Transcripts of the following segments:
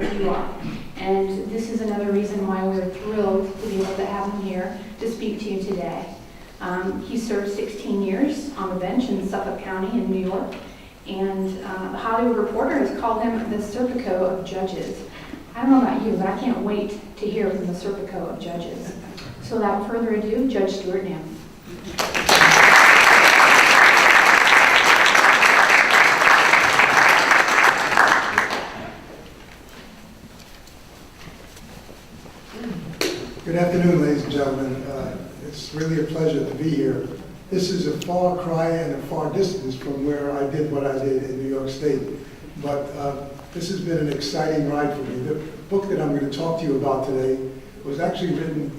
as you are. And this is another reason why we're thrilled to be able to have him here to speak to you today. He served 16 years on the bench in Suffolk County in New York, and the Hollywood Reporter has called him the Serpico of judges. I don't know about you, but I can't wait to hear from the Serpico of judges. So without further ado, Judge Stuart Namm. Good afternoon, ladies and gentlemen. It's really a pleasure to be here. This is a far cry and a far distance from where I did what I did in New York State. But this has been an exciting ride for me. The book that I'm going to talk to you about today was actually written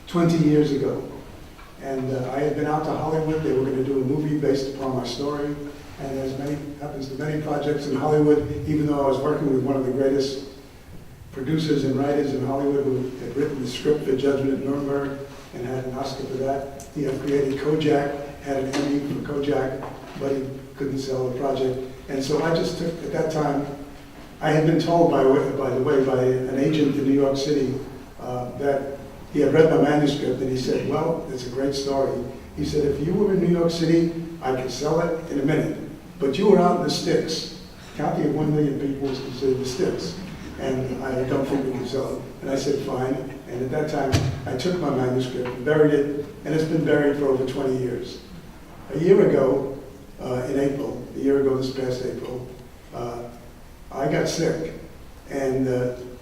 20 years ago. And I had been out to Hollywood. They were going to do a movie based upon my story. And as happens to many projects in Hollywood, even though I was working with one of the greatest producers and writers in Hollywood who had written the script for Judgment at Nuremberg and had an Oscar for that. He had created Kojak, had an Emmy for Kojak, but he couldn't sell the project. And so I just took, at that time, I had been told, by the way, by an agent in New York City that he had read my manuscript, and he said, well, it's a great story. He said, if you were in New York City, I could sell it in a minute. But you were out in the sticks. County of 1 million people is considered the sticks. And I don't think we can sell it. And I said, fine. And at that time, I took my manuscript and buried it, and it's been buried for over 20 years. A year ago, in April, a year ago this past April, I got sick and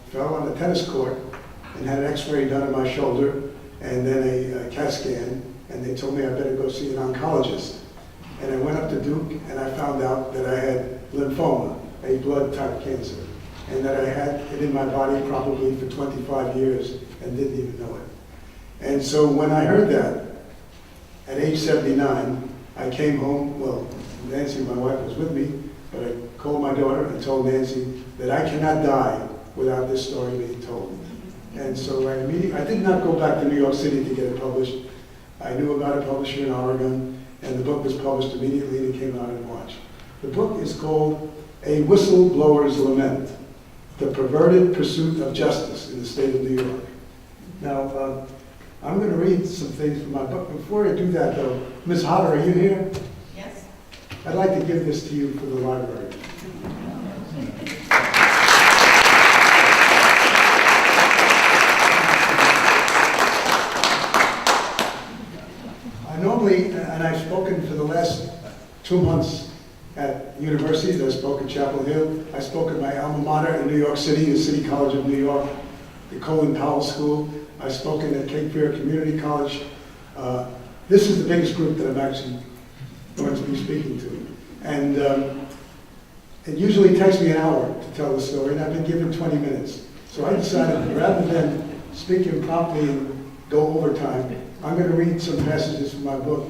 fell on a tennis court and had an x-ray done on my shoulder and then a CAT scan, and they told me I better go see an oncologist. And I went up to Duke and I found out that I had lymphoma, a blood type cancer, and that I had it in my body probably for 25 years and didn't even know it. And so when I heard that, at age 79, I came home. Well, Nancy, my wife, was with me, but I called my daughter and told Nancy that I cannot die without this story being told. And so I did not go back to New York City to get it published. I knew about a publisher in Oregon, and the book was published immediately and it came out in March. The book is called A Whistleblower's Lament: The Perverted Pursuit of Justice in the State of New York. Now, I'm going to read some things from my book. Before I do that, though, Ms. Hodder, are you here? Yes. I'd like to give this to you for the library. I normally, and I've spoken for the last 2 months at universities. I spoke at Chapel Hill. I spoke at my alma mater in New York City, the City College of New York, the Colin Powell School. I've spoken at Cape Fear Community College. This is the biggest group that I'm actually going to be speaking to. And it usually takes me an hour to tell the story, and I've been given 20 minutes. So I decided, rather than speak impromptu and go over time, I'm going to read some passages from my book,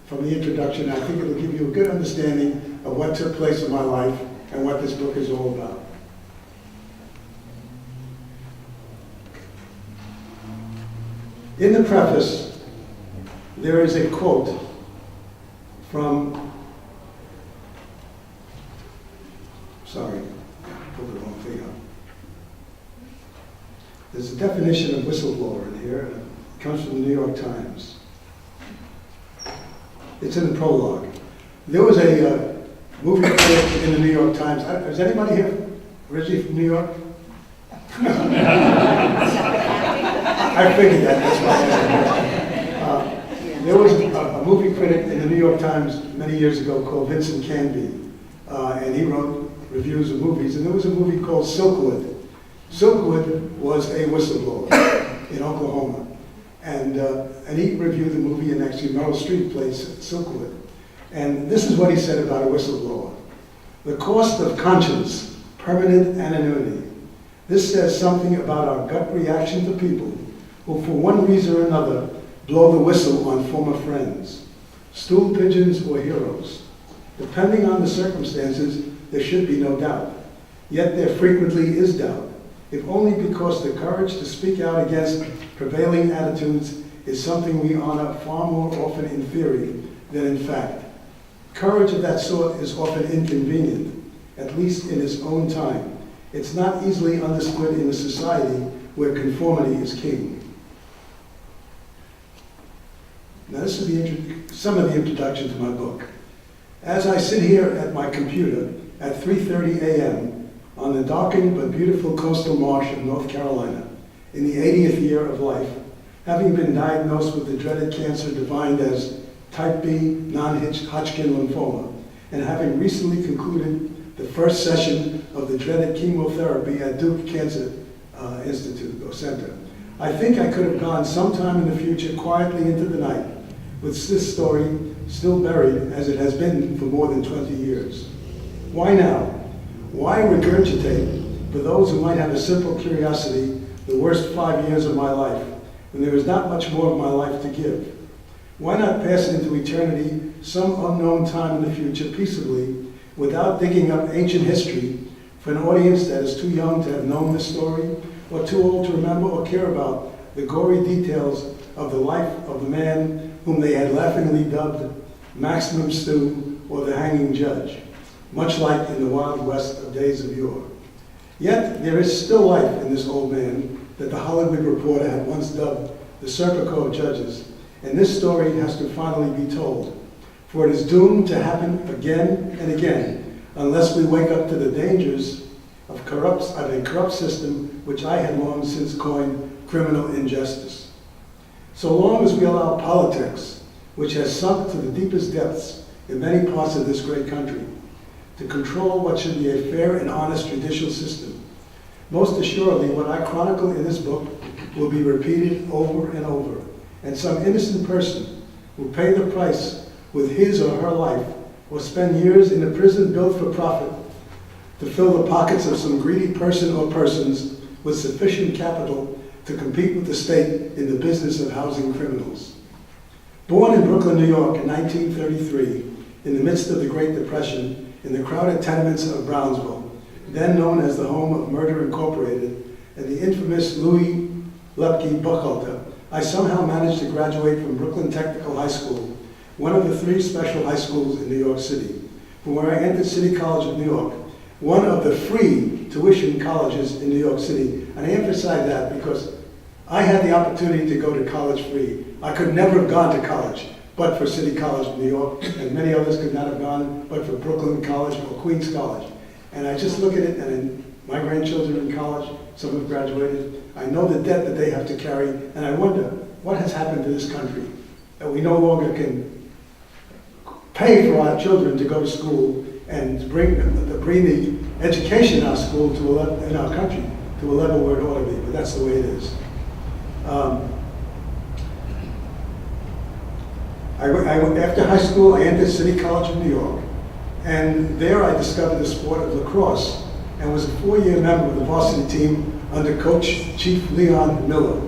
from the introduction. I think it'll give you a good understanding of what took place in my life and what this book is all about. In the preface, there is a quote from, sorry, I pulled the wrong thing up. There's a definition of whistleblower in here, and it comes from the New York Times. It's in the prologue. There was a movie critic in the New York Times. Is anybody here originally from New York? I figured that's why. There was a movie critic in the New York Times many years ago called Vincent Canby, and he wrote reviews of movies, and there was a movie called Silkwood. Silkwood was a whistleblower in Oklahoma, and he reviewed the movie, and actually Meryl Streep plays Silkwood. And this is what he said about a whistleblower: the cost of conscience, permanent anonymity. This says something about our gut reaction to people who, for one reason or another, blow the whistle on former friends, stool pigeons or heroes. Depending on the circumstances, there should be no doubt. Yet there frequently is doubt, if only because the courage to speak out against prevailing attitudes is something we honor far more often in theory than in fact. Courage of that sort is often inconvenient, at least in its own time. It's not easily understood in a society where conformity is king. Now this is some of the introduction to my book. As I sit here at my computer at 3:30 a.m. on the darkened but beautiful coastal marsh of North Carolina, in the 80th year of life, having been diagnosed with the dreaded cancer defined as type B non-Hodgkin lymphoma, and having recently concluded the first session of the dreaded chemotherapy at Duke Cancer Institute or Center, I think I could have gone sometime in the future quietly into the night with this story still buried as it has been for more than 20 years. Why now? Why regurgitate, for those who might have a simple curiosity, the worst 5 years of my life, when there is not much more of my life to give? Why not pass into eternity some unknown time in the future peaceably, without digging up ancient history for an audience that is too young to have known the story, or too old to remember or care about the gory details of the life of the man whom they had laughingly dubbed Maximum Stew or the Hanging Judge, much like in the Wild West of days of yore. Yet there is still life in this old man that the Hollywood Reporter had once dubbed the Serpico of judges, and this story has to finally be told, for it is doomed to happen again and again unless we wake up to the dangers of a corrupt system which I had long since coined criminal injustice. So long as we allow politics, which has sunk to the deepest depths in many parts of this great country, to control what should be a fair and honest judicial system, most assuredly what I chronicle in this book will be repeated over and over, and some innocent person will pay the price with his or her life, or spend years in a prison built for profit to fill the pockets of some greedy person or persons with sufficient capital to compete with the state in the business of housing criminals. Born in Brooklyn, New York in 1933, in the midst of the Great Depression, in the crowded tenements of Brownsville, then known as the home of Murder Incorporated, and the infamous Louis Lepke Buchalter, I somehow managed to graduate from Brooklyn Technical High School, one of the 3 special high schools in New York City, from where I entered City College of New York, one of the free tuition colleges in New York City. And I emphasize that because I had the opportunity to go to college free. I could never have gone to college but for City College of New York, and many others could not have gone but for Brooklyn College or Queens College. And I just look at it, and my grandchildren are in college, some have graduated. I know the debt that they have to carry, and I wonder what has happened to this country that we no longer can pay for our children to go to school and bring the education in our school in our country to a level where it ought to be, but that's the way it is. After high school, I entered City College of New York, and there I discovered the sport of lacrosse and was a 4-year member of the varsity team under Coach Chief Leon Miller,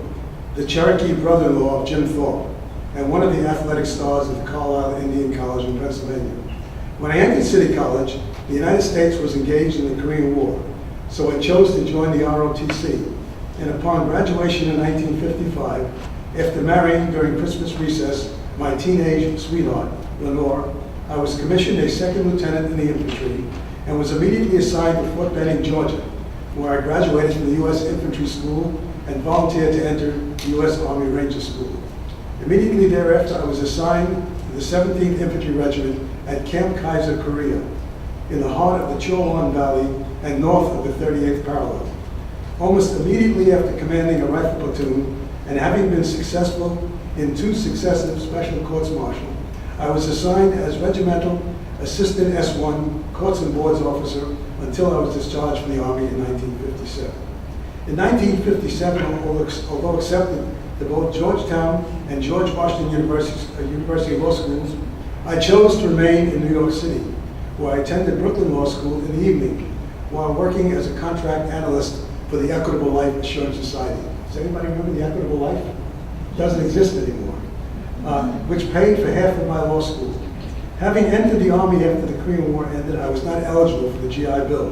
the Cherokee brother-in-law of Jim Thorpe, and one of the athletic stars of the Carlisle Indian College in Pennsylvania. When I entered City College, the United States was engaged in the Korean War, so I chose to join the ROTC. And upon graduation in 1955, after marrying during Christmas recess my teenage sweetheart, Lenore, I was commissioned a 2nd lieutenant in the infantry and was immediately assigned to Fort Benning, Georgia, where I graduated from the U.S. Infantry School and volunteered to enter the U.S. Army Ranger School. Immediately thereafter, I was assigned to the 17th Infantry Regiment at Camp Kaiser, Korea, in the heart of the Chowan Valley and north of the 38th parallel. Almost immediately after commanding a rifle platoon and having been successful in 2 successive special courts-martial, I was assigned as Regimental Assistant S1 Courts and Boards Officer until I was discharged from the Army in 1957. In 1957, although accepted to both Georgetown and George Washington University Law Schools, I chose to remain in New York City, where I attended Brooklyn Law School in the evening while working as a contract analyst for the Equitable Life Assurance Society. Does anybody remember the Equitable Life? It doesn't exist anymore, which paid for half of my law school. Having entered the Army after the Korean War ended, I was not eligible for the GI Bill.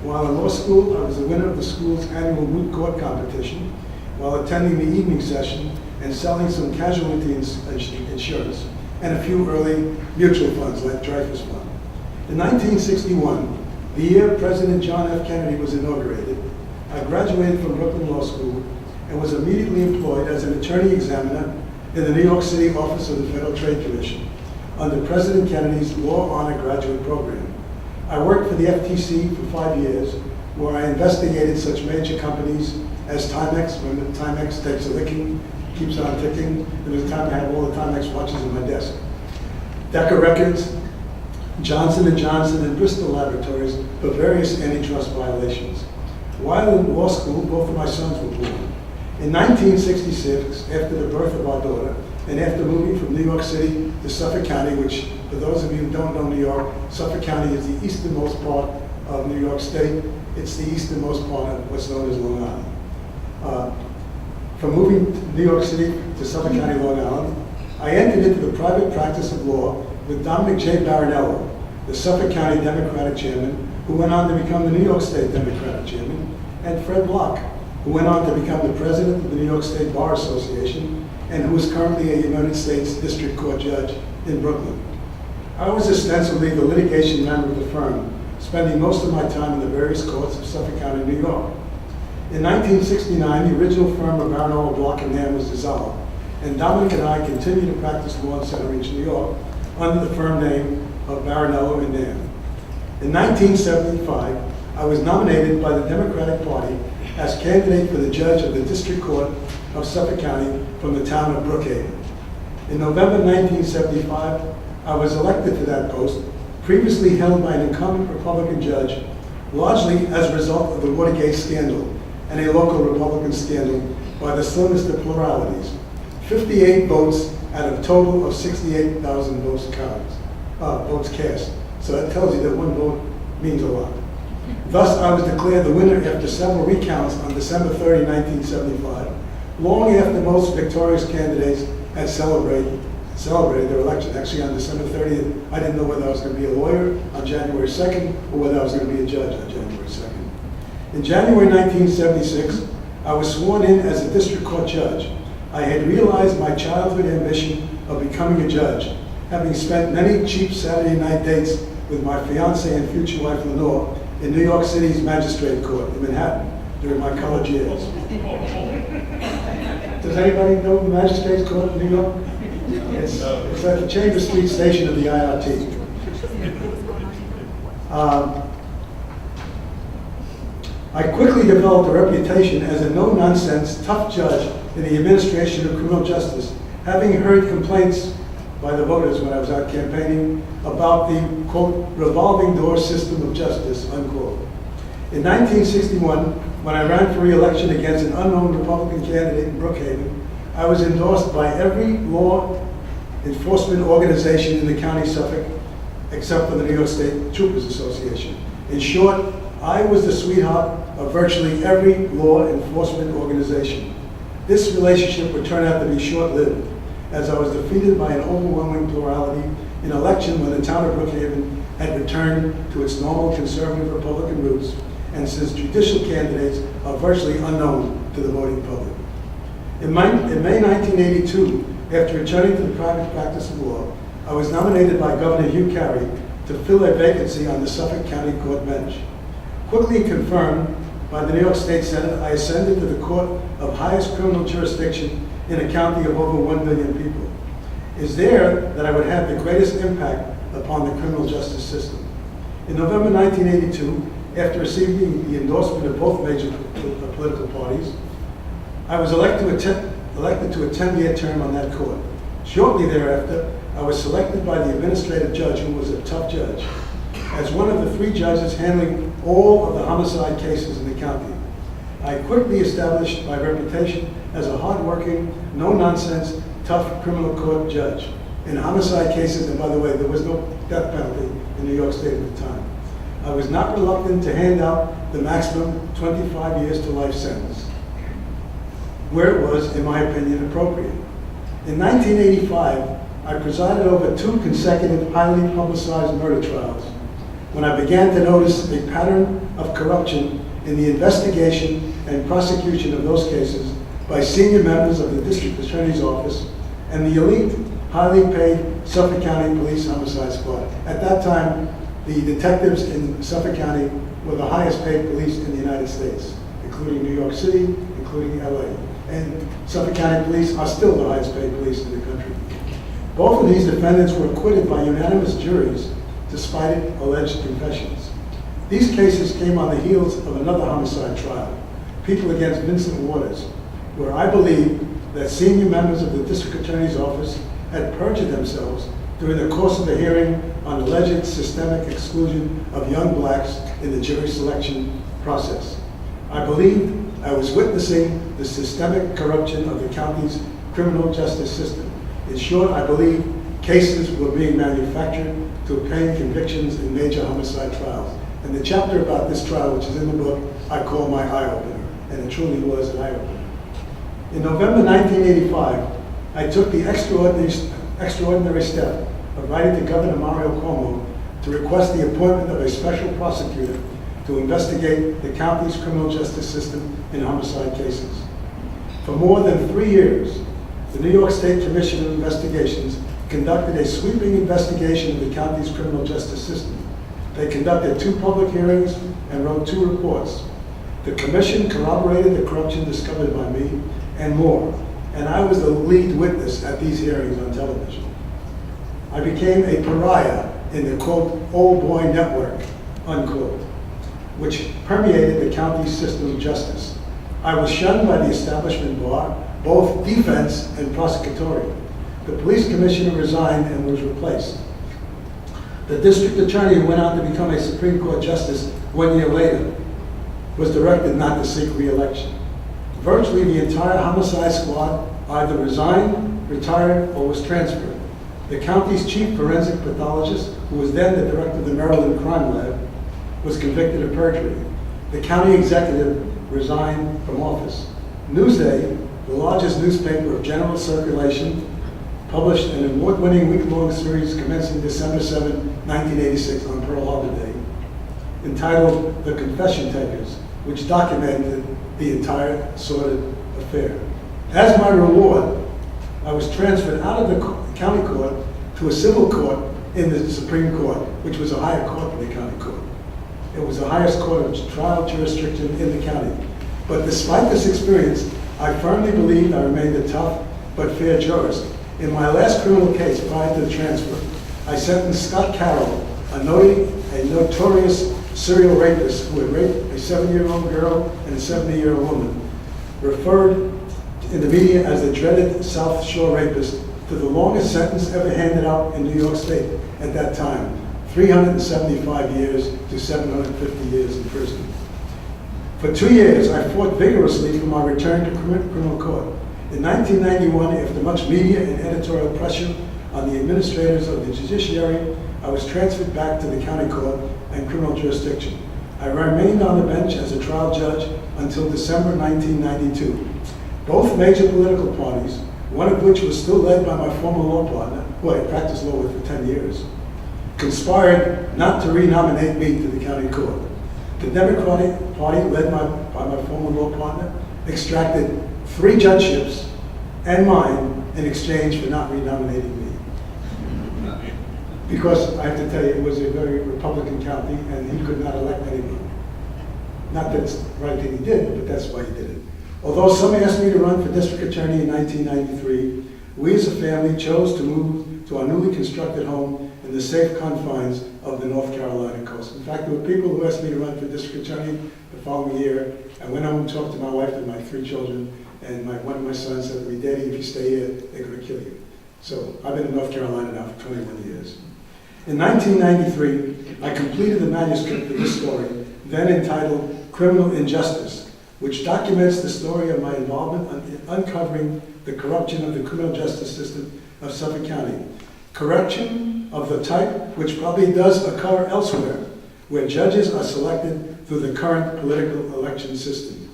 While in law school, I was the winner of the school's annual moot court competition while attending the evening session and selling some casualty insurance and a few early mutual funds like Dreyfus Fund. In 1961, The year President John F. Kennedy was inaugurated, I graduated from Brooklyn Law School and was immediately employed as an attorney examiner in the New York City office of the Federal Trade Commission under President Kennedy's Law Honor Graduate Program. I worked for the FTC for 5 years, where I investigated such major companies as Timex. When Timex takes a licking, keeps on ticking. There was a time I had all the Timex watches on my desk. Decca Records, Johnson & Johnson, and Bristol Laboratories for various antitrust violations. While in law school, both of my sons were born. In 1966, after the birth of our daughter, and after moving from New York City to Suffolk County, which, for those of you who don't know New York, Suffolk County is the easternmost part of New York State. It's the easternmost part of what's known as Long Island. From moving to New York City to Suffolk County, Long Island, I entered into the private practice of law with Dominic J. Barinello, the Suffolk County Democratic Chairman, who went on to become the New York State Democratic Chairman, and Fred Block, who went on to become the President of the New York State Bar Association, and who is currently a United States District Court Judge in Brooklyn. I was ostensibly the litigation member of the firm, spending most of my time in the various courts of Suffolk County, New York. In 1969, the original firm of Barinello, Block and Namm was dissolved, and Dominic and I continued to practice law in Center Ridge, New York, under the firm name of Barinello and Namm. In 1975, I was nominated by the Democratic Party as candidate for the judge of the District Court of Suffolk County from the town of Brookhaven. In November 1975, I was elected to that post, previously held by an incumbent Republican judge, largely as a result of the Watergate scandal and a local Republican scandal by the slimmest of pluralities. 58 votes out of a total of 68,000 votes cast. So that tells you that one vote means a lot. Thus, I was declared the winner after several recounts on December 30, 1975, long after most victorious candidates had celebrated their election. Actually, on December 30th, I didn't know whether I was going to be a lawyer on January 2nd or whether I was going to be a judge on January 2nd. In January 1976, I was sworn in as a district court judge. I had realized my childhood ambition of becoming a judge, having spent many cheap Saturday night dates with my fiancée and future wife, Lenore, in New York City's Magistrate Court in Manhattan during my college years. Does anybody know the Magistrate's Court in New York? It's at the Chambers Street station of the IRT. I quickly developed a reputation as a no-nonsense, tough judge in the administration of criminal justice, having heard complaints by the voters when I was out campaigning about the, quote, revolving door system of justice, unquote. In 1961, when I ran for re-election against an unknown Republican candidate in Brookhaven, I was endorsed by every law enforcement organization in the county of Suffolk, except for the New York State Troopers Association. In short, I was the sweetheart of virtually every law enforcement organization. This relationship would turn out to be short-lived, as I was defeated by an overwhelming plurality in an election when the town of Brookhaven had returned to its normal conservative Republican roots, and since judicial candidates are virtually unknown to the voting public. In May 1982, after returning to the private practice of law, I was nominated by Governor Hugh Carey to fill a vacancy on the Suffolk County Court bench. Quickly confirmed by the New York State Senate, I ascended to the court of highest criminal jurisdiction in a county of over 1 million people. It's there that I would have the greatest impact upon the criminal justice system. In November 1982, after receiving the endorsement of both major political parties, I was elected to a 10-year term on that court. Shortly thereafter, I was selected by the administrative judge, who was a tough judge, as one of the 3 judges handling all of the homicide cases in the county. I quickly established my reputation as a hard-working, no-nonsense, tough criminal court judge in homicide cases, and by the way, there was no death penalty in New York State at the time. I was not reluctant to hand out the maximum 25 years to life sentence, where it was, in my opinion, appropriate. In 1985, I presided over 2 consecutive highly publicized murder trials when I began to notice a pattern of corruption in the investigation and prosecution of those cases by senior members of the District Attorney's Office and the elite, highly paid Suffolk County Police Homicide Squad. At that time, The detectives in Suffolk County were the highest paid police in the United States, including New York City, including LA. And Suffolk County police are still the highest paid police in the country. Both of these defendants were acquitted by unanimous juries despite alleged confessions. These cases came on the heels of another homicide trial, People against Vincent Waters, where I believe that senior members of the district attorney's office had perjured themselves during the course of the hearing on alleged systemic exclusion of young blacks in the jury selection process. I believed I was witnessing the systemic corruption of the county's criminal justice system. In short, I believe cases were being manufactured to obtain convictions in major homicide trials. And the chapter about this trial, which is in the book, I call my eye-opener, and it truly was an eye-opener. In November 1985, I took the extraordinary step of writing to Governor Mario Cuomo to request the appointment of a special prosecutor to investigate the county's criminal justice system in homicide cases. For more than 3 years, the New York State Commission of Investigations conducted a sweeping investigation of the county's criminal justice system. They conducted 2 public hearings and wrote 2 reports. The commission corroborated the corruption discovered by me and more, and I was the lead witness at these hearings on television. I became a pariah in the, quote, old boy network, unquote, which permeated the county's system of justice. I was shunned by the establishment bar, both defense and prosecutorial. The police commissioner resigned and was replaced. The district attorney, who went on to become a Supreme Court justice 1 year later, was directed not to seek re-election. Virtually the entire homicide squad either resigned, retired, or was transferred. The county's chief forensic pathologist, who was then the director of the Maryland Crime Lab, was convicted of perjury. The county executive resigned from office. Newsday, the largest newspaper of general circulation, published an award-winning week-long series commencing December 7, 1986 on Pearl Harbor Day, entitled The Confession Takers, which documented the entire sordid affair. As my reward, I was transferred out of the county court to a civil court in the Supreme Court, which was a higher court than the county court. It was the highest court of trial jurisdiction in the county. But despite this experience, I firmly believed I remained a tough but fair jurist. In my last criminal case prior to the transfer, I sentenced Scott Carroll, a notorious serial rapist who had raped a 7-year-old girl and a 70-year-old woman, referred in the media as the dreaded South Shore rapist, to the longest sentence ever handed out in New York State at that time, 375 years to 750 years in prison. For 2 years, I fought vigorously for my return to criminal court. In 1991, after much media and editorial pressure on the administrators of the judiciary, I was transferred back to the county court and criminal jurisdiction. I remained on the bench as a trial judge until December 1992. Both major political parties, one of which was still led by my former law partner, who I practiced law with for 10 years, conspired not to renominate me to the county court. The Democratic Party, led by my former law partner, extracted 3 judgeships and mine in exchange for not renominating me. Because I have to tell you, it was a very Republican county and he could not elect anyone. Not that it's the right thing he did, but that's why he did it. Although some asked me to run for district attorney in 1993, we as a family chose to move to our newly constructed home in the safe confines of the North Carolina coast. In fact, there were people who asked me to run for district attorney the following year. I went home and talked to my wife and my 3 children, and one of my sons said to me, "Daddy, if you stay here, they're going to kill you." So I've been in North Carolina now for 21 years. In 1993, I completed the manuscript for this story, then entitled Criminal Injustice, which documents the story of my involvement in uncovering the corruption of the criminal justice system of Suffolk County. Corruption of the type which probably does occur elsewhere, where judges are selected through the current political election system.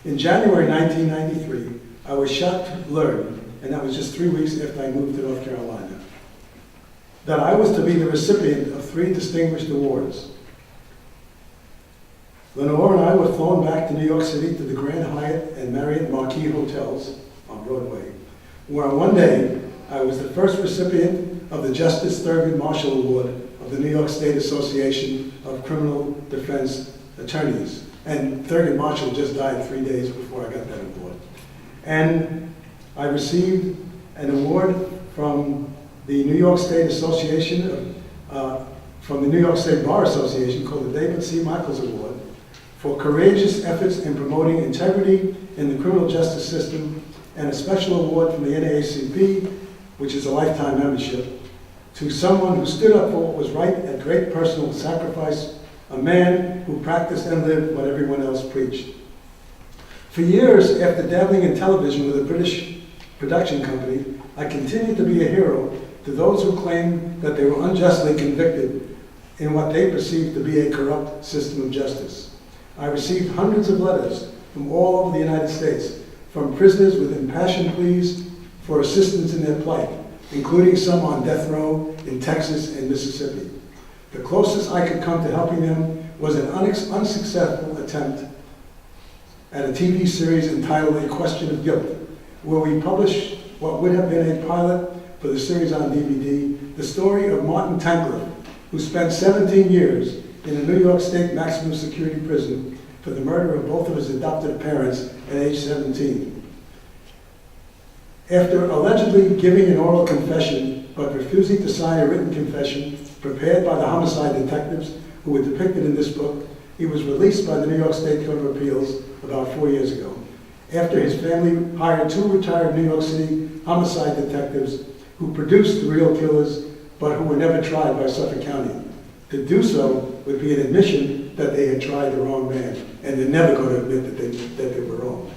In January 1993, I was shocked to learn, and that was just 3 weeks after I moved to North Carolina, that I was to be the recipient of 3 distinguished awards. Lenore and I were flown back to New York City to the Grand Hyatt and Marriott Marquis hotels on Broadway, where on one day I was the first recipient of the Justice Thurgood Marshall Award of of the New York State Association of Criminal Defense Attorneys. And Thurgood Marshall just died 3 days before I got that award. And I received an award from the New York State Association, from the New York State Bar Association, called the David C. Michaels Award, for courageous efforts in promoting integrity in the criminal justice system, and a special award from the NAACP, which is a lifetime membership, to someone who stood up for what was right at great personal sacrifice, a man who practiced and lived what everyone else preached. For years, after dabbling in television with a British production company, I continued to be a hero to those who claimed that they were unjustly convicted in what they perceived to be a corrupt system of justice. I received hundreds of letters from all over the United States, from prisoners with impassioned pleas for assistance in their plight, including some on death row in Texas and Mississippi. The closest I could come to helping them was an unsuccessful attempt at a TV series entitled A Question of Guilt, where we published what would have been a pilot for the series on DVD, the story of Martin Tankleff, who spent 17 years in a New York State maximum security prison for the murder of both of his adopted parents at age 17. After allegedly giving an oral confession, but refusing to sign a written confession prepared by the homicide detectives who were depicted in this book, he was released by the New York State Court of Appeals about 4 years ago, after his family hired 2 retired New York City homicide detectives who produced the real killers, but who were never tried by Suffolk County. To do so would be an admission that they had tried the wrong man, and they're never going to admit that they were wrong.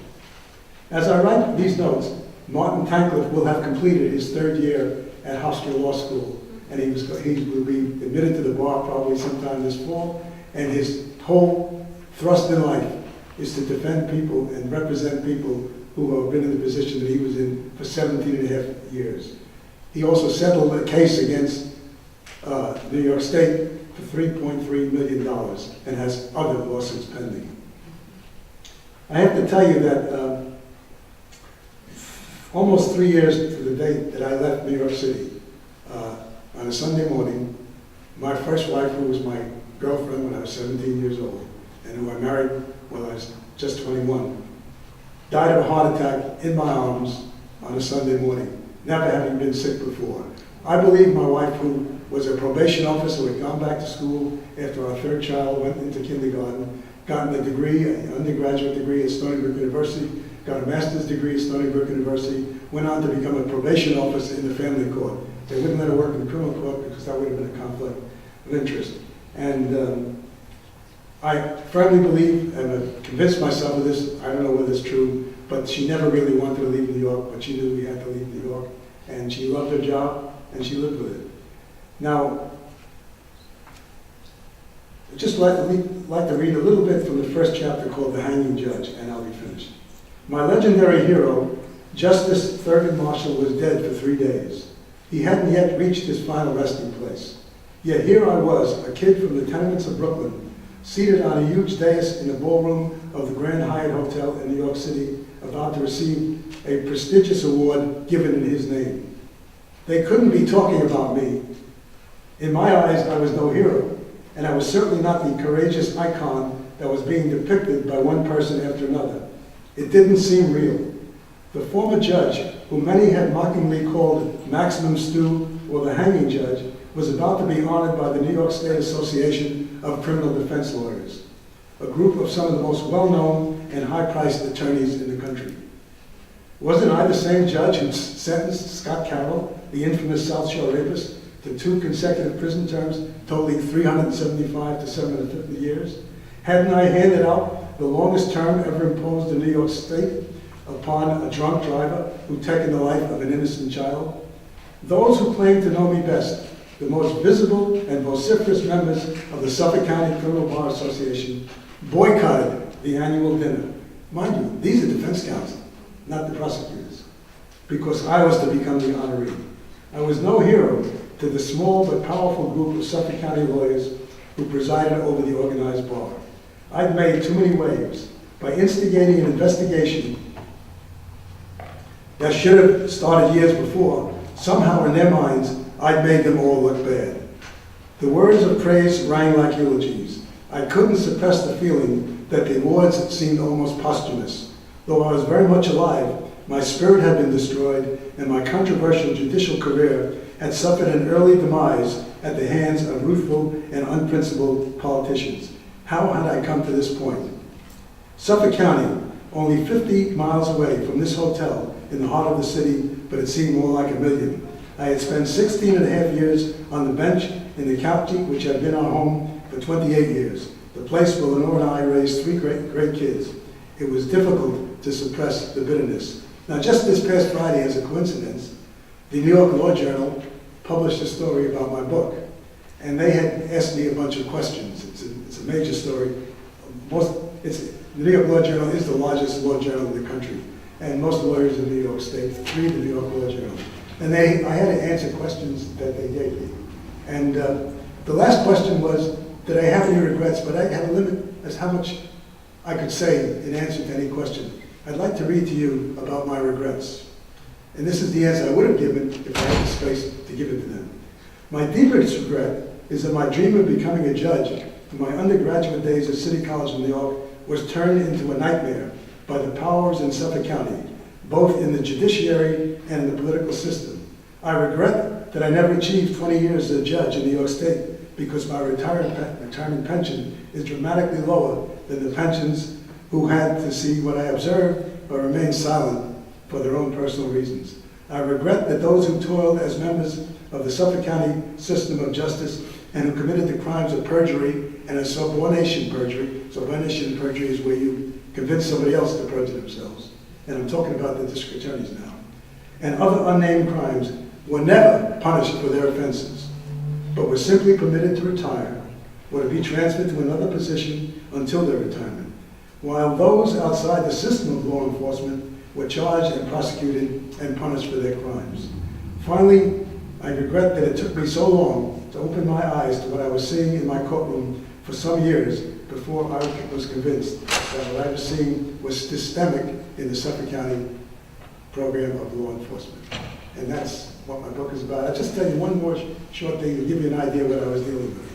As I write these notes, Martin Tankleff will have completed his 3rd year at Hofstra Law School, and he will be admitted to the bar probably sometime this fall, and his whole thrust in life is to defend people and represent people who have been in the position that he was in for 17 and a half years. He also settled a case against New York State for $3.3 million and has other lawsuits pending. I have to tell you that almost 3 years to the date that I left New York City, on a Sunday morning, my first wife, who was my girlfriend when I was 17 years old, and who I married when I was just 21, died of a heart attack in my arms on a Sunday morning, never having been sick before. I believe my wife, who was a probation officer who had gone back to school after our 3rd child went into kindergarten, gotten a degree, an undergraduate degree at Stony Brook University, got a master's degree at Stony Brook University, went on to become a probation officer in the family court. They wouldn't let her work in the criminal court because that would have been a conflict of interest. And I firmly believe, and I've convinced myself of this, I don't know whether it's true, but she never really wanted to leave New York, but she knew we had to leave New York. And she loved her job, and she lived with it. Now, I'd just like to read a little bit from the first chapter called The Hanging Judge, and I'll be finished. My legendary hero, Justice Thurgood Marshall, was dead for 3 days. He hadn't yet reached his final resting place. Yet here I was, a kid from the tenements of Brooklyn, seated on a huge dais in the ballroom of the Grand Hyatt Hotel in New York City, about to receive a prestigious award given in his name. They couldn't be talking about me. In my eyes, I was no hero, and I was certainly not the courageous icon that was being depicted by one person after another. It didn't seem real. The former judge, who many had mockingly called Maximum Stew or the Hanging Judge, was about to be honored by the New York State Association of Criminal Defense Lawyers, a group of some of the most well-known and high-priced attorneys in the country. Wasn't I the same judge who sentenced Scott Carroll, the infamous South Shore rapist, to 2 consecutive prison terms totaling 375 to 750 years? Hadn't I handed out the longest term ever imposed in New York State upon a drunk driver who'd taken the life of an innocent child? Those who claim to know me best, the most visible and vociferous members of the Suffolk County Criminal Bar Association, boycotted the annual dinner. Mind you, these are defense counsel, not the prosecutors, because I was to become the honoree. I was no hero to the small but powerful group of Suffolk County lawyers who presided over the organized bar. I'd made too many waves by instigating an investigation that should have started years before. Somehow in their minds, I'd made them all look bad. The words of praise rang like eulogies. I couldn't suppress the feeling that the awards seemed almost posthumous. Though I was very much alive, my spirit had been destroyed, and my controversial judicial career had suffered an early demise at the hands of ruthful and unprincipled politicians. How had I come to this point? Suffolk County, only 50 miles away from this hotel in the heart of the city, but it seemed more like a million. I had spent 16 and a half years on the bench in the county, which had been our home for 28 years, the place where Lenore and I raised three great kids. It was difficult to suppress the bitterness. Now, just this past Friday, as a coincidence, the New York Law Journal published a story about my book, and they had asked me a bunch of questions. It's a major story. The New York Law Journal is the largest law journal in the country, and most lawyers in New York State read the New York Law Journal. And I had to answer questions that they gave me. And the last question was, did I have any regrets? But I have a limit as how much I could say in answer to any question. I'd like to read to you about my regrets. And this is the answer I would have given if I had the space to give it to them. My deepest regret is that my dream of becoming a judge in my undergraduate days at City College in New York was turned into a nightmare by the powers in Suffolk County, both in the judiciary and in the political system. I regret that I never achieved 20 years as a judge in New York State because my retirement pension is dramatically lower than the pensions who had to see what I observed but remained silent for their own personal reasons. I regret that those who toiled as members of the Suffolk County system of justice and who committed the crimes of perjury and a subornation perjury. Subornation perjury is where you convince somebody else to perjure themselves. And I'm talking about the district attorneys now. And other unnamed crimes were never punished for their offenses, but were simply permitted to retire or to be transferred to another position until their retirement, while those outside the system of law enforcement were charged and prosecuted and punished for their crimes. Finally, I regret that it took me so long to open my eyes to what I was seeing in my courtroom for some years before I was convinced that what I was seeing was systemic in the Suffolk County program of law enforcement. And that's what my book is about. I'll just tell you one more short thing to give you an idea of what I was dealing with.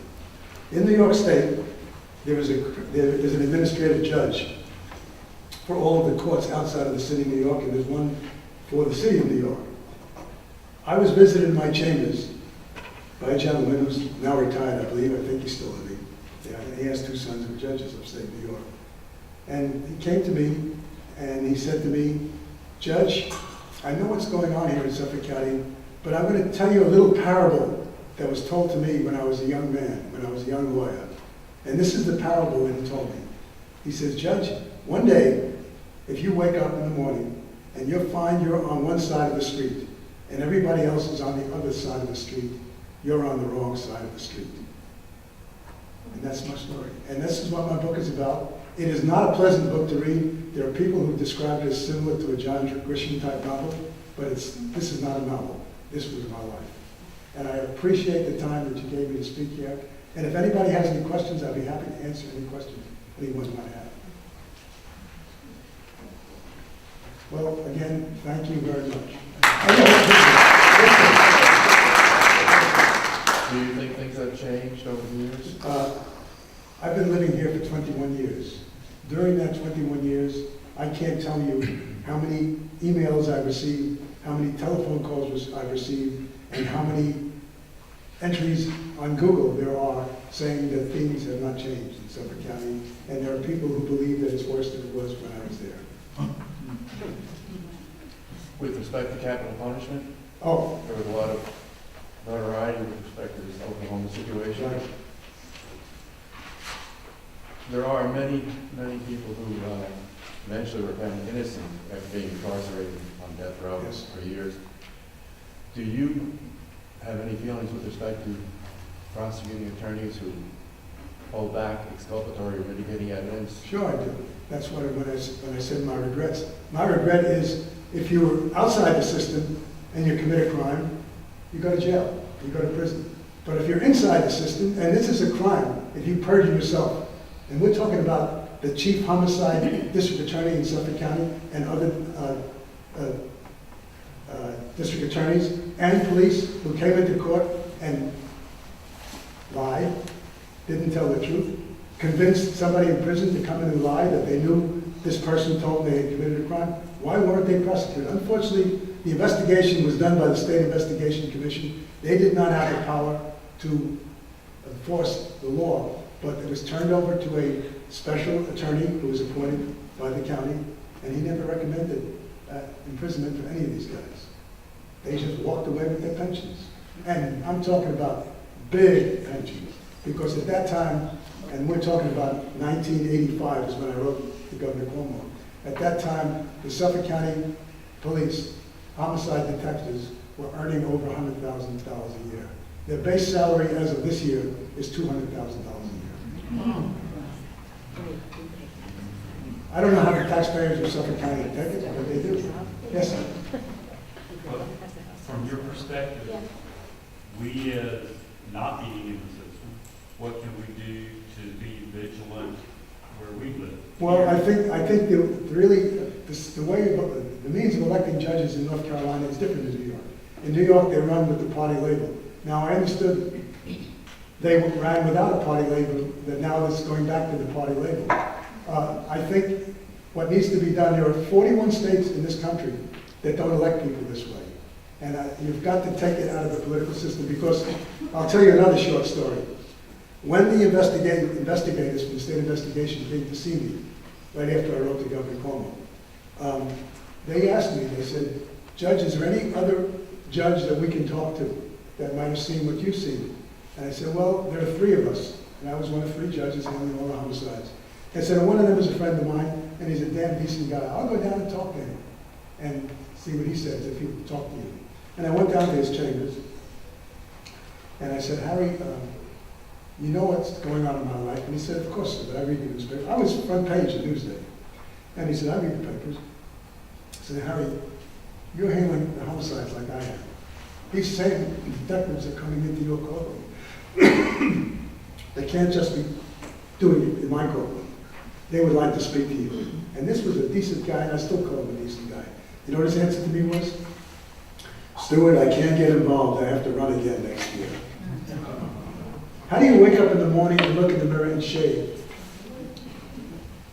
In New York State, there's an administrative judge for all of the courts outside of the city of New York, and there's one for the city of New York. I was visited in my chambers by a gentleman who's now retired, I believe. I think he's still living. Yeah, he has two sons who are judges upstate New York. And he came to me and he said to me, "Judge, I know what's going on here in Suffolk County, but I'm going to tell you a little parable that was told to me when I was a young man, when I was a young lawyer." And this is the parable that he told me. He says, "Judge, one day, if you wake up in the morning and you'll find you're on one side of the street and everybody else is on the other side of the street, you're on the wrong side of the street." And that's my story. And this is what my book is about. It is not a pleasant book to read. There are people who describe it as similar to a John Grisham type novel, but this is not a novel. This was my life. And I appreciate the time that you gave me to speak here. And if anybody has any questions, I'd be happy to answer any questions anyone might have. Well, again, thank you very much. Do you think things have changed over the years? I've been living here for 21 years. During that 21 years, I can't tell you how many emails I've received, how many telephone calls I've received, and how many entries on Google there are saying that things have not changed in Suffolk County, and there are people who believe that it's worse than it was when I was there. With respect to capital punishment, Oh, there was a lot of notoriety with respect to this Oklahoma situation. right. There are many, many people who eventually were found innocent after being incarcerated on death row Yes. for years. Do you have any feelings with respect to prosecuting attorneys who hold back exculpatory or mitigating evidence? Sure I do. That's what when I said my regrets. My regret is if you're outside the system and you commit a crime, you go to jail, you go to prison. But if you're inside the system, and this is a crime, if you perjure yourself, and we're talking about the chief homicide district attorney in Suffolk County and other district attorneys and police who came into court and lied. didn't tell the truth, convinced somebody in prison to come in and lie that they knew this person told them they had committed a crime, why weren't they prosecuted? Unfortunately, the investigation was done by the State Investigation Commission. They did not have the power to enforce the law, but it was turned over to a special attorney who was appointed by the county, and he never recommended imprisonment for any of these guys. They just walked away with their pensions. And I'm talking about big pensions, because at that time, and we're talking about 1985 is when I wrote to Governor Cuomo. At that time, the Suffolk County Police homicide detectives were earning over $100,000 a year. Their base salary as of this year is $200,000 a year. I don't know how the taxpayers of Suffolk County take it, but they do. Yes, sir. Well, from your perspective, we as not being in the system, what can we do to be vigilant where we live? Well, I think the means of electing judges in North Carolina is different than New York. In New York, they run with the party label. Now, I understood they ran without a party label, that now it's going back to the party label. I think what needs to be done, there are 41 states in this country that don't elect people this way. And you've got to take it out of the political system, because I'll tell you another short story. When the investigators from the state investigation came to see me, right after I wrote to Governor Cuomo, they asked me, they said, Judge, is there any other judge that we can talk to that might have seen what you've seen? And I said, well, there are 3 of us. And I was one of 3 judges handling all the homicides. I said, one of them is a friend of mine, and he's a damn decent guy. I'll go down and talk to him and see what he says, if he'll talk to you. And I went down to his chambers, and I said, Harry, you know what's going on in my life? And he said, of course, sir, but I read the newspaper. I was front page of Newsday. And he said, I read the papers. I said, Harry, you're handling the homicides like I am. He's saying detectives are coming into your courtroom. They can't just be doing it in my courtroom. They would like to speak to you. And this was a decent guy, and I still call him a decent guy. You know what his answer to me was? Stuart, I can't get involved. I have to run again next year. How do you wake up in the morning and look in the mirror and shave?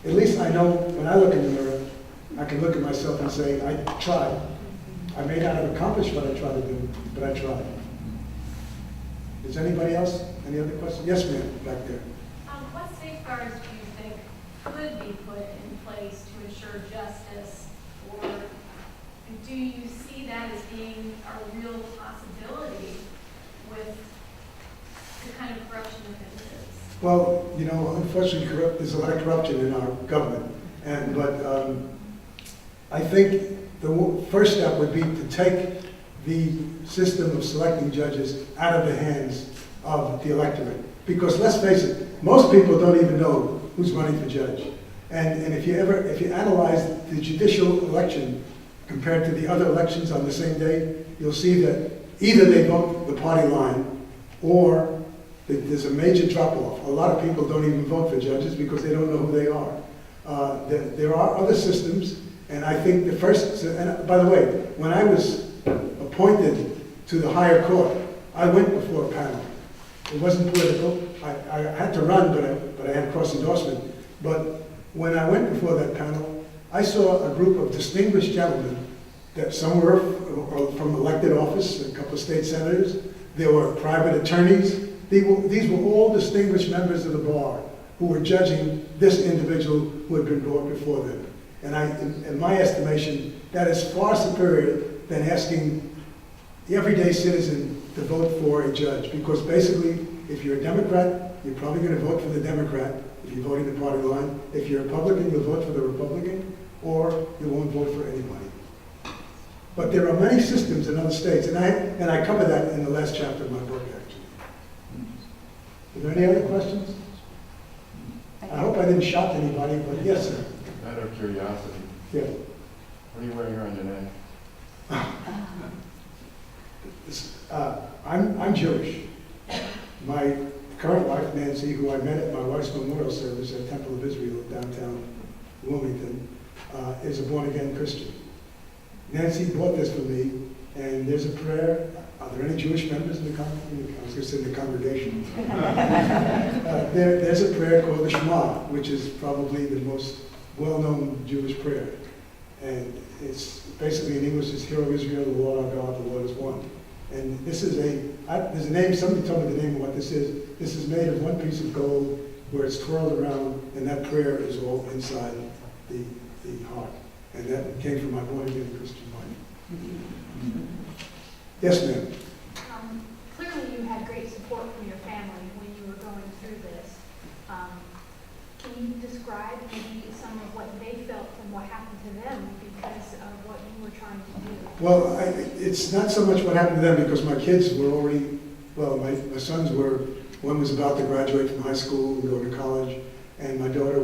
At least I know when I look in the mirror, I can look at myself and say, I tried. I may not have accomplished what I tried to do, but I tried. Is anybody else? Any other questions? Yes, ma'am, back there. What safeguards do you think could be put in place to ensure justice, or do you see that as being a real possibility with the kind of corruption that it is? Well, you know, unfortunately, there's a lot of corruption in our government, but I think the first step would be to take the system of selecting judges out of the hands of the electorate. Because let's face it, most people don't even know who's running for judge. And if you analyze the judicial election compared to the other elections on the same day, you'll see that either they vote the party line, or there's a major drop-off. A lot of people don't even vote for judges because they don't know who they are. There are other systems, and I think the first, and by the way, when I was appointed to the higher court, I went before a panel. It wasn't political. I had to run, but I had cross-endorsement. But when I went before that panel, I saw a group of distinguished gentlemen, that some were from elected office, a couple of state senators. There were private attorneys. These were all distinguished members of the bar who were judging this individual who had been brought before them. And in my estimation, that is far superior than asking the everyday citizen to vote for a judge. Because basically, if you're a Democrat, you're probably going to vote for the Democrat if you're voting the party line. If you're a Republican, you'll vote for the Republican, or you won't vote for anybody. But there are many systems in other states, and I cover that in the last chapter of my book, actually. Are there any other questions? I hope I didn't shock anybody, but yes, sir. Matter of curiosity, Yeah. what are you wearing around your neck? I'm Jewish. My current wife, Nancy, who I met at my wife's memorial service at Temple of Israel downtown Wilmington, is a born-again Christian. Nancy bought this for me And there's a prayer. Are there any Jewish members in the congregation? I was going to say the congregation. There's a prayer called the Shema, which is probably the most well-known Jewish prayer. And it's basically in English, it's Hear, O Israel, the Lord our God, the Lord is one. And this is there's a name, somebody told me the name of what this is. This is made of one piece of gold where it's twirled around, and that prayer is all inside the heart. And that came from my born-again Christian wife. Yes, ma'am. Clearly you had great support from your family when you were going through this. Can you describe maybe some of what they felt and what happened to them because of what you were trying to do? Well, it's not so much what happened to them because my kids were already, well, my sons were, one was about to graduate from high school and go to college, and my daughter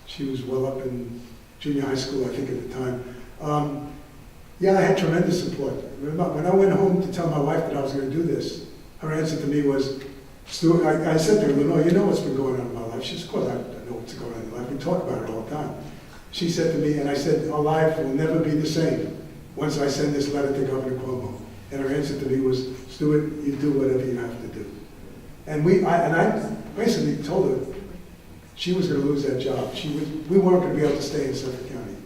she was well up in junior high school, I think at the time. Yeah, I had tremendous support. When I went home to tell my wife that I was going to do this, her answer to me was, Stuart, I said to her, Lenore, you know what's been going on in my life? She said, of course I know what's going on in my life. We talk about it all the time. She said to me, and I said, our life will never be the same once I send this letter to Governor Cuomo. And her answer to me was, Stuart, you do whatever you have to do. And I basically told her she was going to lose that job. We weren't going to be able to stay in Suffolk County.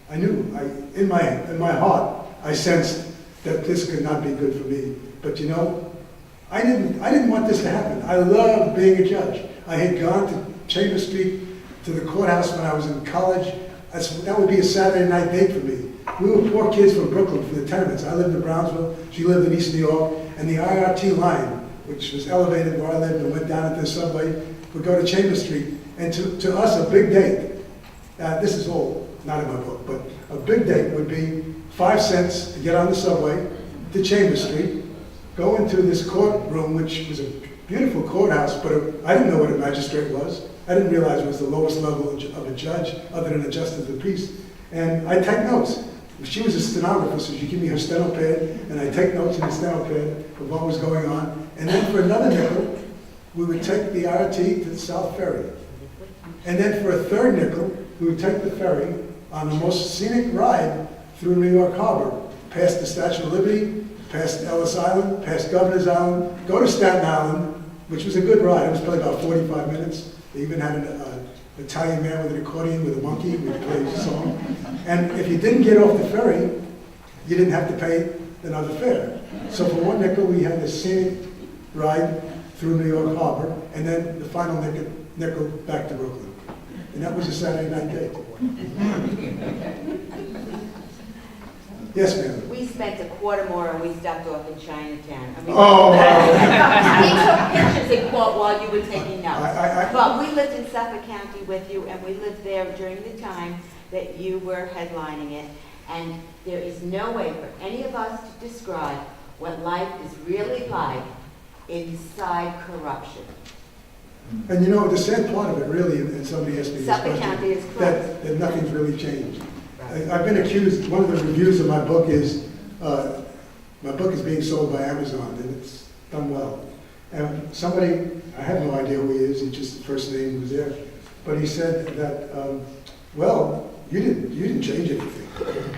I knew, in my heart, I sensed that this could not be good for me. But you know, I didn't want this to happen. I loved being a judge. I had gone to Chambers Street to the courthouse when I was in college. That would be a Saturday night date for me. We were poor kids from Brooklyn, from the tenements. I lived in Brownsville. She lived in East New York. And the IRT line, which was elevated where I lived and went down into the subway, would go to Chambers Street. And to us, a big date, this is all not in my book, but a big date would be 5 cents to get on the subway to Chambers Street, go into this courtroom, which was a beautiful courthouse, but I didn't know what a magistrate was. I didn't realize it was the lowest level of a judge, other than a justice of the peace. And I take notes. She was a stenographer, so she'd give me her steno pad, and I take notes in the steno pad of what was going on. And then for another nickel, we would take the RT to the South Ferry. And then for a third nickel, we would take the ferry on the most scenic ride through New York Harbor, past the Statue of Liberty, past Ellis Island, past Governor's Island, go to Staten Island, which was a good ride. It was probably about 45 minutes. They even had an Italian man with an accordion with a monkey who would play a song. And if you didn't get off the ferry, you didn't have to pay another fare. So for one nickel, we had the scenic ride through New York Harbor, and then the final nickel back to Brooklyn. And that was a Saturday night date. Yes, ma'am. We spent a quarter more and we stopped off in Chinatown. I mean, Oh, wow. we took pictures while you were taking notes. But we lived in Suffolk County with you, and we lived there during the time that you were headlining it. And there is no way for any of us to describe what life is really like inside corruption. And you know, the sad part of it really, and somebody asked me this Suffolk question, County is closed. that nothing's really changed. I've been accused, one of the reviews of my book is being sold by Amazon, and it's done well. And somebody, I have no idea who he is, he just, the first name was there, but he said that, well, you didn't change anything.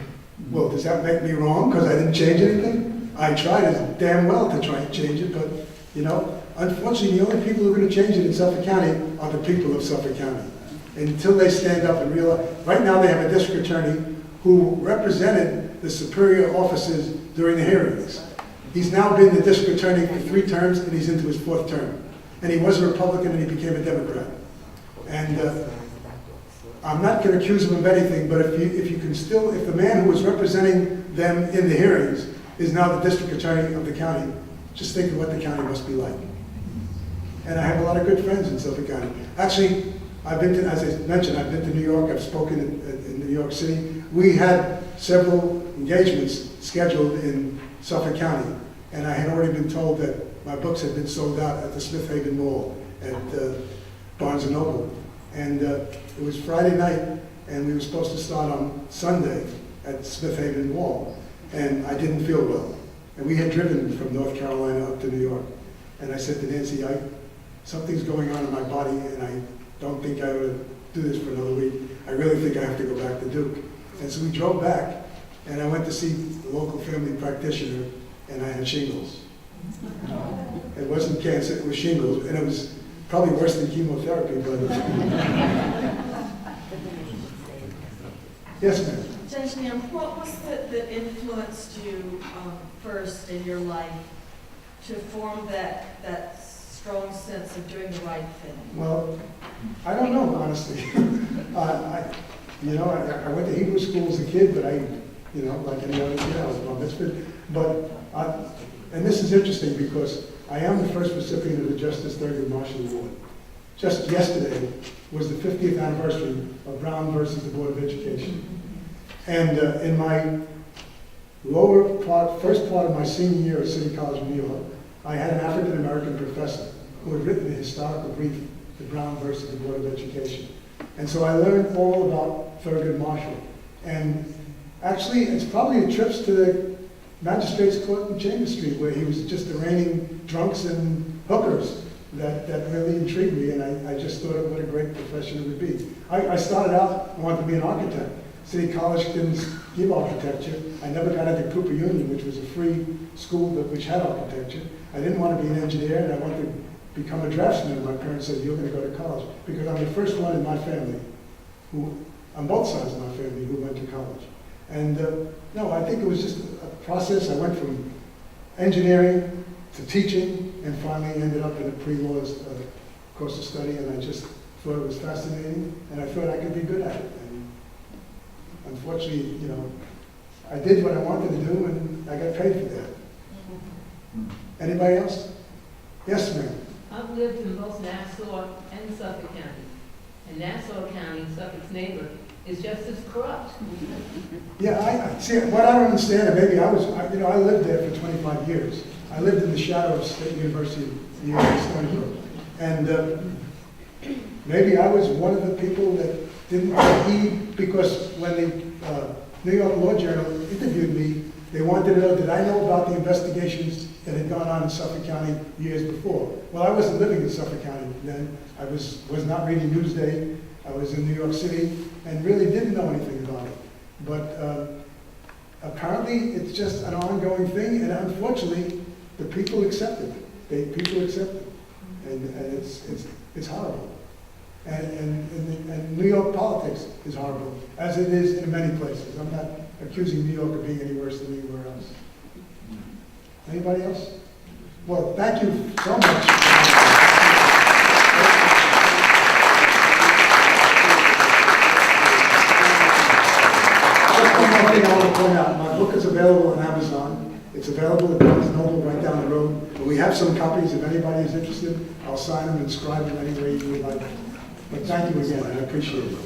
Well, does that make me wrong because I didn't change anything? I tried as damn well to try and change it, but, you know, unfortunately, the only people who are going to change it in Suffolk County are the people of Suffolk County. And until they stand up and realize, right now they have a district attorney who represented the superior officers during the hearings. He's now been the district attorney for 3 terms, and he's into his 4th term. And he was a Republican, and he became a Democrat. And I'm not going to accuse him of anything, but if the man who was representing them in the hearings is now the district attorney of the county, just think of what the county must be like. And I have a lot of good friends in Suffolk County. Actually, I've been to, as I mentioned, I've been to New York, I've spoken in New York City. We had several engagements scheduled in Suffolk County, and I had already been told that my books had been sold out at the Smith Haven Mall at Barnes & Noble. And it was Friday night, and we were supposed to start on Sunday at Smith Haven Mall, and I didn't feel well. And we had driven from North Carolina up to New York. And I said to Nancy, something's going on in my body, and I don't think I ought to do this for another week. I really think I have to go back to Duke. And so we drove back, and I went to see the local family practitioner, and I had shingles. It wasn't cancer, it was shingles, and it was probably worse than chemotherapy, but... Yes, ma'am. Judge Namm, what was that influenced you first in your life to form that strong sense of doing the right thing? Well, I don't know, honestly. I went to Hebrew school as a kid, but like any other kid, I was bar mitzvahed. But, and this is interesting because I am the first recipient of the Justice Thurgood Marshall Award. Just yesterday was the 50th anniversary of Brown versus the Board of Education. And in my first part of my senior year at City College of New York, I had an African-American professor who had written a historical brief, the Brown versus the Board of Education. And so I learned all about Thurgood Marshall. And actually, it's probably trips to the Magistrates Court in Chambers Street, where he was just arraigning drunks and hookers that really intrigued me, and I just thought what a great profession it would be. I started out, I wanted to be an architect. City College didn't give architecture. I never got into Cooper Union, which was a free school which had architecture. I didn't want to be an engineer, and I wanted to become a draftsman. My parents said, you're going to go to college, because I'm the first one in my family, on both sides of my family, who went to college. And no, I think it was just a process. I went from engineering to teaching, and finally ended up in a pre-laws course of study, and I just thought it was fascinating, and I thought I could be good at it. And unfortunately, I did what I wanted to do, and I got paid for that. Anybody else? Yes, ma'am. I've lived in both Nassau and Suffolk County. And Nassau County, Suffolk's neighbor, is just as corrupt. Yeah, I see. What I don't understand, and maybe I lived there for 25 years. I lived in the shadow of State University of New York, Stony Brook, and maybe I was one of the people that didn't heed, because when the New York Law Journal interviewed me, they wanted to know, did I know about the investigations that had gone on in Suffolk County years before? Well, I wasn't living in Suffolk County then. I was not reading Newsday. I was in New York City and really didn't know anything about it. But apparently it's just an ongoing thing, and unfortunately, the people accept it. People accept it, and it's horrible. And New York politics is horrible, as it is in many places. I'm not accusing New York of being any worse than anywhere else. Anybody else? Well, thank you so much. Just one more thing I want to point out. My book is available on Amazon. It's available at Barnes & Noble right down the road. But we have some copies. If anybody is interested, I'll sign them and inscribe them any way you would like. But thank you again. I appreciate it.